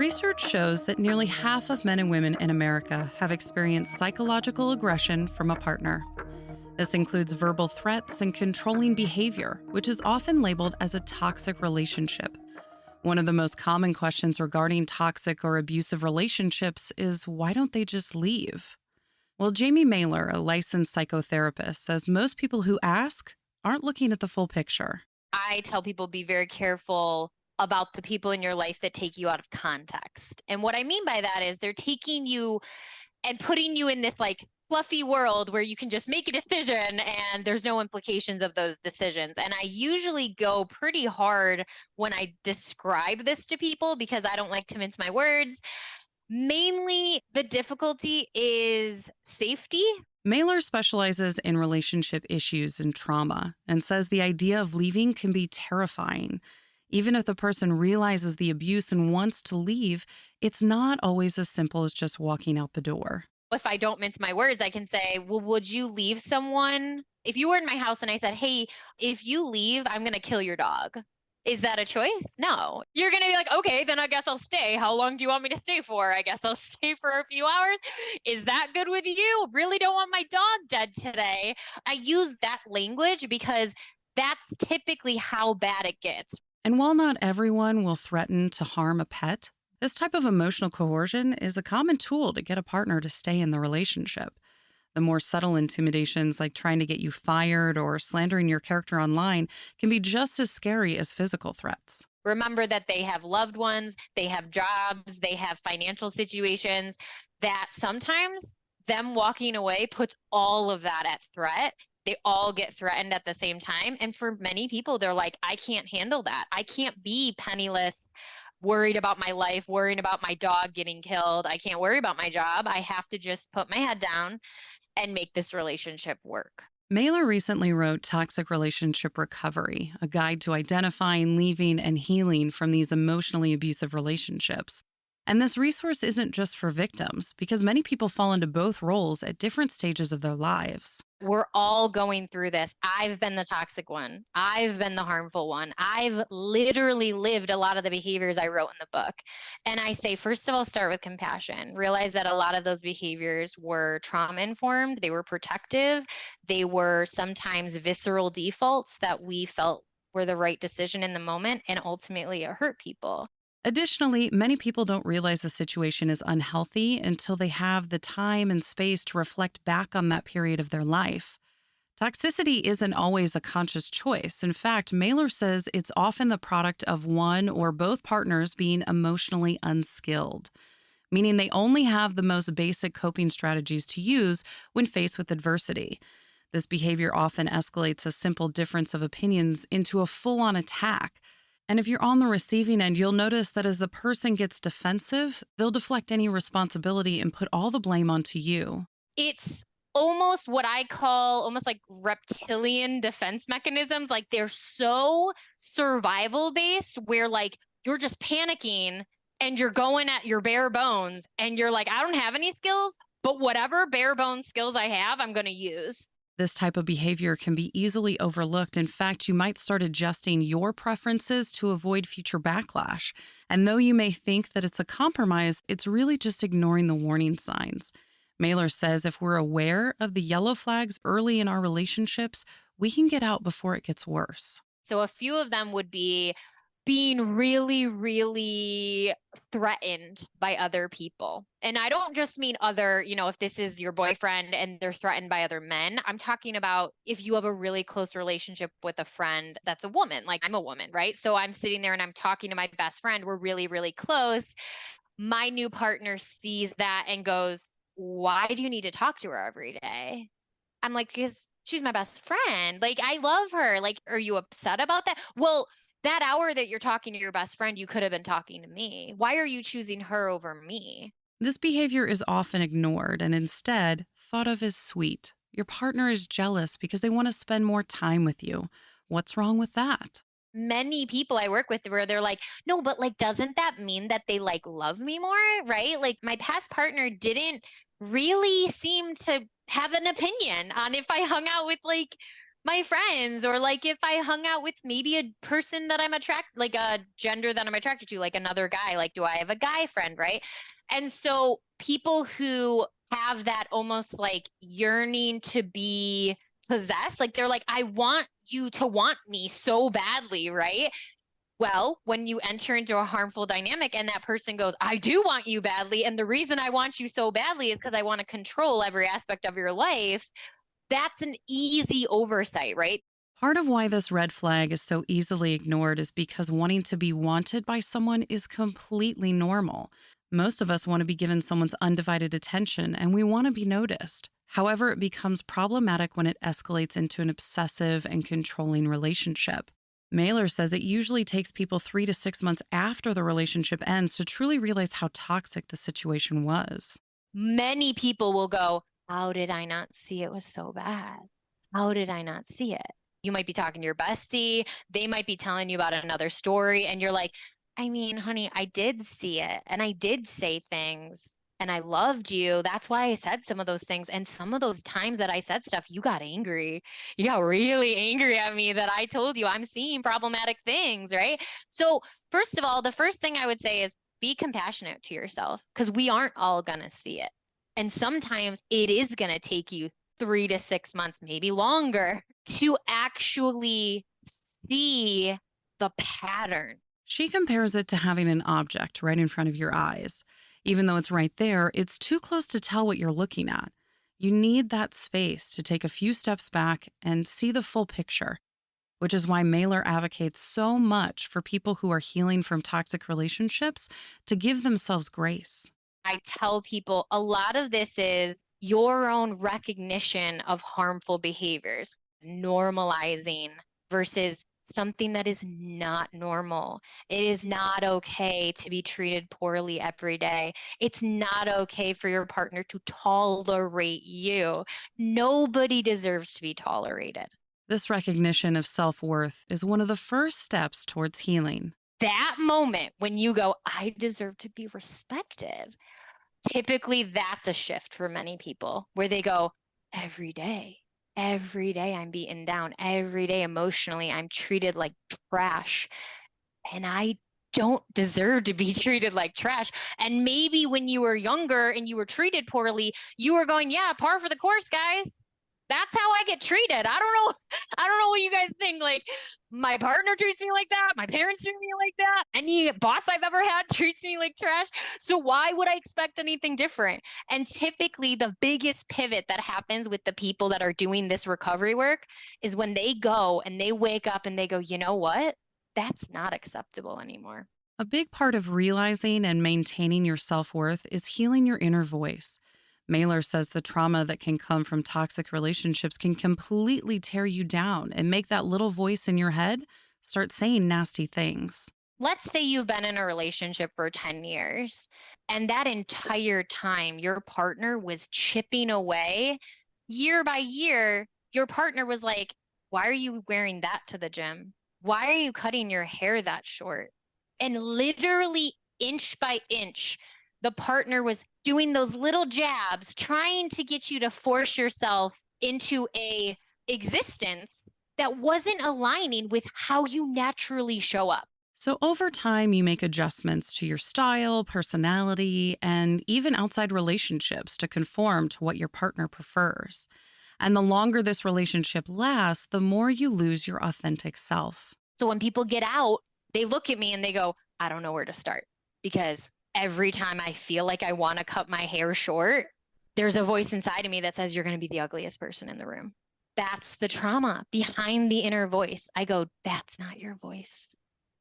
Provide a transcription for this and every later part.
Research shows that nearly half of men and women in America have experienced psychological aggression from a partner. This includes verbal threats and controlling behavior, which is often labeled as a toxic relationship. One of the most common questions regarding toxic or abusive relationships is why don't they just leave? Well, Jaime Mahler, a licensed psychotherapist, says most people who ask aren't looking at the full picture. I tell people be very careful about the people in your life that take you out of context. And what I mean by that is they're taking you and putting you in this like fluffy world where you can just make a decision and there's no implications of those decisions. And I usually go pretty hard when I describe this to people because I don't like to mince my words. Mainly the difficulty is safety. Mahler specializes in relationship issues and trauma and says the idea of leaving can be terrifying. Even if the person realizes the abuse and wants to leave, it's not always as simple as just walking out the door. If I don't mince my words, I can say, well, would you leave someone? If you were in my house and I said, hey, if you leave, I'm going to kill your dog. Is that a choice? No. You're going to be like, okay, then I guess I'll stay. How long do you want me to stay for? I guess I'll stay for a few hours. Is that good with you? Really don't want my dog dead today. I use that language because that's typically how bad it gets. And while not everyone will threaten to harm a pet, this type of emotional coercion is a common tool to get a partner to stay in the relationship. The more subtle intimidations, like trying to get you fired or slandering your character online, can be just as scary as physical threats. Remember that they have loved ones, they have jobs, they have financial situations that sometimes them walking away puts all of that at threat. They all get threatened at the same time. And for many people, they're like, I can't handle that. I can't be penniless, worried about my life, worrying about my dog getting killed. I can't worry about my job. I have to just put my head down and make this relationship work. Mailer recently wrote Toxic Relationship Recovery, a guide to identifying, leaving, and healing from these emotionally abusive relationships. And this resource isn't just for victims, because many people fall into both roles at different stages of their lives. We're all going through this. I've been the toxic one. I've been the harmful one. I've literally lived a lot of the behaviors I wrote in the book. And I say, first of all, start with compassion. Realize that a lot of those behaviors were trauma informed, they were protective, they were sometimes visceral defaults that we felt were the right decision in the moment, and ultimately it hurt people. Additionally, many people don't realize the situation is unhealthy until they have the time and space to reflect back on that period of their life. Toxicity isn't always a conscious choice. In fact, Mailer says it's often the product of one or both partners being emotionally unskilled, meaning they only have the most basic coping strategies to use when faced with adversity. This behavior often escalates a simple difference of opinions into a full-on attack. And if you're on the receiving end, you'll notice that as the person gets defensive, they'll deflect any responsibility and put all the blame onto you. It's almost what I call almost like reptilian defense mechanisms. Like they're so survival based where like you're just panicking and you're going at your bare bones and you're like, I don't have any skills, but whatever bare bones skills I have, I'm going to use. This type of behavior can be easily overlooked. In fact, you might start adjusting your preferences to avoid future backlash. And though you may think that it's a compromise, it's really just ignoring the warning signs. Mailer says if we're aware of the yellow flags early in our relationships, we can get out before it gets worse. So a few of them would be being really, really threatened by other people. And I don't just mean other, if this is your boyfriend and they're threatened by other men. I'm talking about if you have a really close relationship with a friend that's a woman, like I'm a woman, right? So I'm sitting there and I'm talking to my best friend. We're really, really close. My new partner sees that and goes, why do you need to talk to her every day? I'm like, because she's my best friend. Like, I love her. Like, are you upset about that? Well, that hour that you're talking to your best friend, you could have been talking to me. Why are you choosing her over me? This behavior is often ignored and instead thought of as sweet. Your partner is jealous because they want to spend more time with you. What's wrong with that? Many people I work with where they're like, no, but like, doesn't that mean that they like love me more? Right? Like my past partner didn't really seem to have an opinion on if I hung out with like my friends, or like if I hung out with maybe a person that I'm attracted, like a gender that I'm attracted to, like another guy, like do I have a guy friend, right? And so people who have that almost like yearning to be possessed, like they're like, I want you to want me so badly, right? Well, when you enter into a harmful dynamic and that person goes, I do want you badly. And the reason I want you so badly is because I want to control every aspect of your life. That's an easy oversight, right? Part of why this red flag is so easily ignored is because wanting to be wanted by someone is completely normal. Most of us want to be given someone's undivided attention and we want to be noticed. However, it becomes problematic when it escalates into an obsessive and controlling relationship. Mahler says it usually takes people 3 to 6 months after the relationship ends to truly realize how toxic the situation was. Many people will go, how did I not see it was so bad? How did I not see it? You might be talking to your bestie, they might be telling you about another story, and you're like, I mean, honey, I did see it and I did say things and I loved you. That's why I said some of those things. And some of those times that I said stuff, you got angry. You got really angry at me that I told you I'm seeing problematic things, right? So, first of all, the first thing I would say is be compassionate to yourself because we aren't all going to see it. And sometimes it is going to take you 3 to 6 months, maybe longer, to actually see the pattern. She compares it to having an object right in front of your eyes. Even though it's right there, it's too close to tell what you're looking at. You need that space to take a few steps back and see the full picture, which is why Mailer advocates so much for people who are healing from toxic relationships to give themselves grace. I tell people a lot of this is your own recognition of harmful behaviors, normalizing versus something that is not normal. It is not okay to be treated poorly every day. It's not okay for your partner to tolerate you. Nobody deserves to be tolerated. This recognition of self worth is one of the first steps towards healing. That moment when you go, I deserve to be respected, typically that's a shift for many people where they go, every day, every day I'm beaten down. Every day emotionally, I'm treated like trash. And I don't deserve to be treated like trash. And maybe when you were younger and you were treated poorly, you were going, yeah, par for the course, guys. That's how I get treated. I don't know. I don't know what you guys think. Like, my partner treats me like that. My parents treat me like that. Any boss I've ever had treats me like trash. So why would I expect anything different? And typically, the biggest pivot that happens with the people that are doing this recovery work is when they go and they wake up and they go, you know what? That's not acceptable anymore. A big part of realizing and maintaining your self worth is healing your inner voice. Mailer says the trauma that can come from toxic relationships can completely tear you down and make that little voice in your head start saying nasty things. Let's say you've been in a relationship for 10 years, and that entire time your partner was chipping away year by year. Your partner was like, why are you wearing that to the gym? Why are you cutting your hair that short? And literally, inch by inch, the partner was doing those little jabs, trying to get you to force yourself into a existence that wasn't aligning with how you naturally show up. So, over time, you make adjustments to your style, personality, and even outside relationships to conform to what your partner prefers. And the longer this relationship lasts, the more you lose your authentic self. So when people get out, they look at me and they go, I don't know where to start because every time I feel like I want to cut my hair short, there's a voice inside of me that says, you're going to be the ugliest person in the room. That's the trauma behind the inner voice. I go, that's not your voice.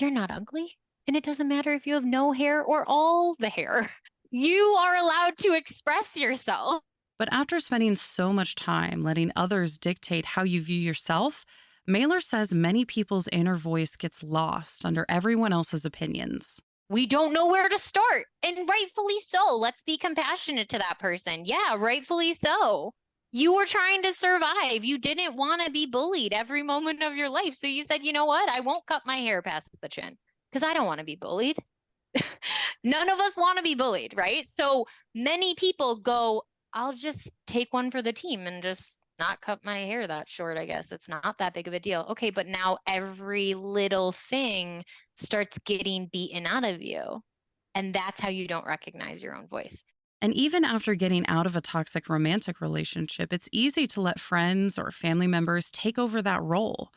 You're not ugly. And it doesn't matter if you have no hair or all the hair. You are allowed to express yourself. But after spending so much time letting others dictate how you view yourself, Mailer says many people's inner voice gets lost under everyone else's opinions. We don't know where to start. And rightfully so. Let's be compassionate to that person. Yeah, rightfully so. You were trying to survive. You didn't want to be bullied every moment of your life. So you said, you know what? I won't cut my hair past the chin because I don't want to be bullied. None of us want to be bullied, right? So many people go, I'll just take one for the team and just not cut my hair that short, I guess. It's not that big of a deal. Okay, but now every little thing starts getting beaten out of you. And that's how you don't recognize your own voice. And even after getting out of a toxic romantic relationship, it's easy to let friends or family members take over that role.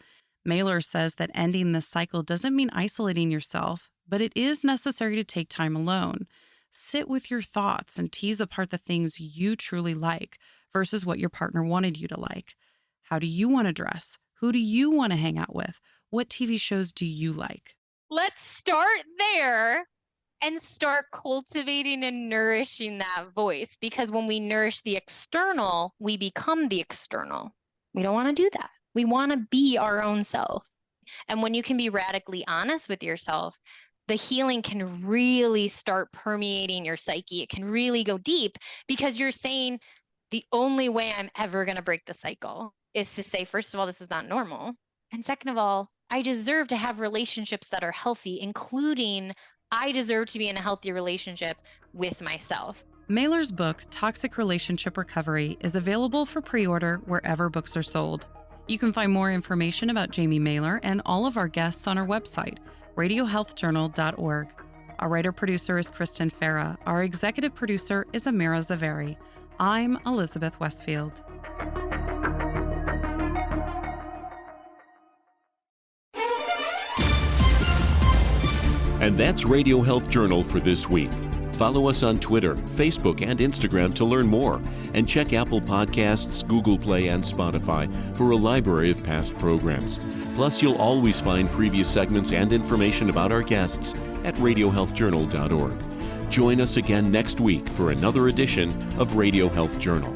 Mahler says that ending this cycle doesn't mean isolating yourself, but it is necessary to take time alone. Sit with your thoughts and tease apart the things you truly like versus what your partner wanted you to like. How do you want to dress? Who do you want to hang out with? What TV shows do you like? Let's start there and start cultivating and nourishing that voice, because when we nourish the external, we become the external. We don't want to do that. We want to be our own self. And when you can be radically honest with yourself, the healing can really start permeating your psyche. It can really go deep, because you're saying the only way I'm ever going to break the cycle is to say, first of all, this is not normal. And second of all, I deserve to have relationships that are healthy, including I deserve to be in a healthy relationship with myself. Mahler's book, Toxic Relationship Recovery, is available for pre-order wherever books are sold. You can find more information about Jaime Mahler and all of our guests on our website, radiohealthjournal.org. Our writer-producer is Kristen Farah. Our executive producer is Amira Zaveri. I'm Elizabeth Westfield. And that's Radio Health Journal for this week. Follow us on Twitter, Facebook, and Instagram to learn more. And check Apple Podcasts, Google Play, and Spotify for a library of past programs. Plus, you'll always find previous segments and information about our guests at radiohealthjournal.org. Join us again next week for another edition of Radio Health Journal.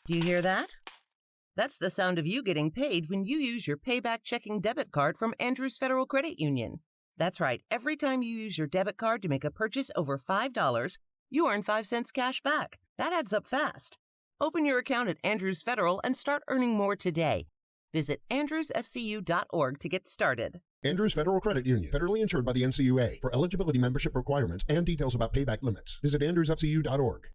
Do you hear that? That's the sound of you getting paid when you use your payback checking debit card from Andrews Federal Credit Union. That's right. Every time you use your debit card to make a purchase over $5, you earn 5 cents cash back. That adds up fast. Open your account at Andrews Federal and start earning more today. Visit andrewsfcu.org to get started. Andrews Federal Credit Union, federally insured by the NCUA. For eligibility, membership requirements, and details about payback limits, visit andrewsfcu.org.